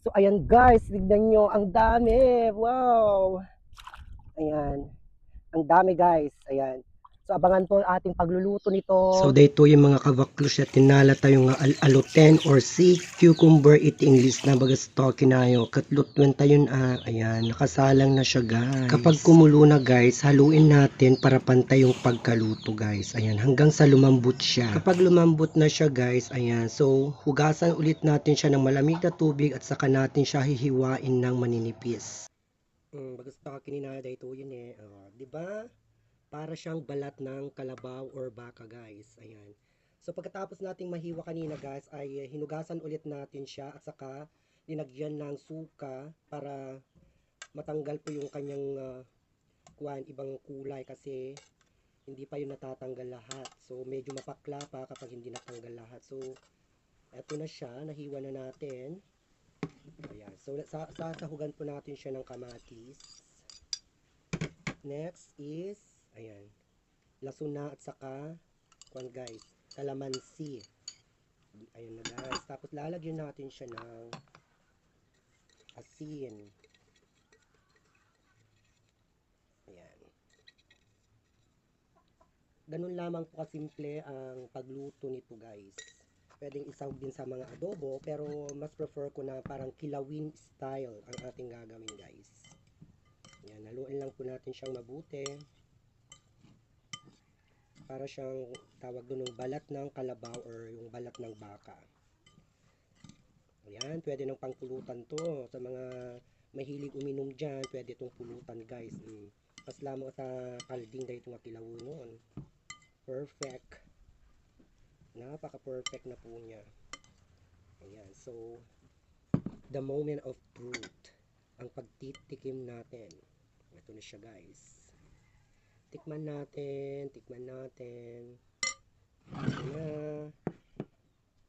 So, ayan guys, tignan nyo, ang dami. Wow! Ayan, ang dami guys. Ayan. So, abangan po ating pagluluto nito. So dayto yung mga kavaklus at tinala tayo nga aluten or sea cucumber iti English na bagas to kinayo. Katlutwen tayo ayan, nakasalang na siya guys. Kapag kumulo na guys, haluin natin para pantay yung pagkaluto guys. Ayan, hanggang sa lumambot siya. Kapag lumambot na siya guys, ayan, so hugasan ulit natin siya ng malamig na tubig at saka natin siya hihiwain ng maninipis. Bagas to kinina dayto yun di ba? Para siyang balat ng kalabaw or baka guys. Ayan. So pagkatapos nating mahiwa kanina guys ay hinugasan ulit natin siya at saka linagyan ng suka para matanggal po yung kanyang ibang kulay kasi hindi pa yun natatanggal lahat. So medyo mapakla pa kapag hindi natanggal lahat. So eto na siya, nahiwa na natin. Ayan. So sasahugan po natin siya ng kamatis. Next is ayan, lasuna at saka guys, kalamansi. Ayun na guys. Tapos lalagyan natin siya ng asin. Ayan. Ganun lamang po kasimple ang pagluto nito guys. Pwedeng isawag din sa mga adobo pero mas prefer ko na parang kilawin style ang ating gagawin guys. Ayan, haluin lang po natin siyang mabuti. Para siyang tawag doon ng balat ng kalabaw or yung balat ng baka. Ayan, pwede ng pangpulutan to. Sa mga mahilig uminom dyan, pwede itong pulutan guys. Pas lamang sa kalding dahil itong kilawunon. Perfect. Napaka perfect na po niya. Ayan, so the moment of truth. Ang pagtitikim natin. Ito na siya guys. Tikman natin. Ayan.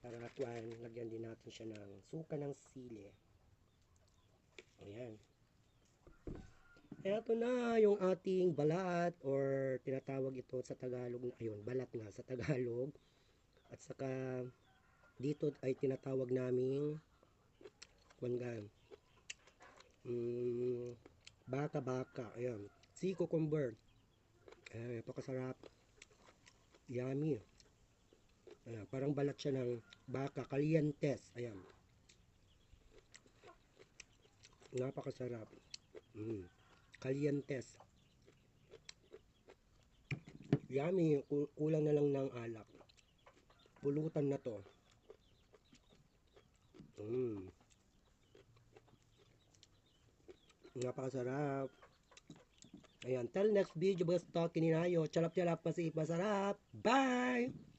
Para natuan, lagyan din natin siya ng suka ng sili. Ayan. Eto na yung ating balat or tinatawag ito sa Tagalog. Ayun, balat nga sa Tagalog. At saka dito ay tinatawag naming baka. Ayan. Sea cucumber. Ayan, ito kasarap. Yummy. Ayan, parang balat siya ng baka. Calientes. Ayan. Napakasarap. Calientes. Yummy. Kulang na lang ng alak. Pulutan na to. Napakasarap. Ayan. Till next video. Basta kininayo. Charap-charap. Masarap. Bye!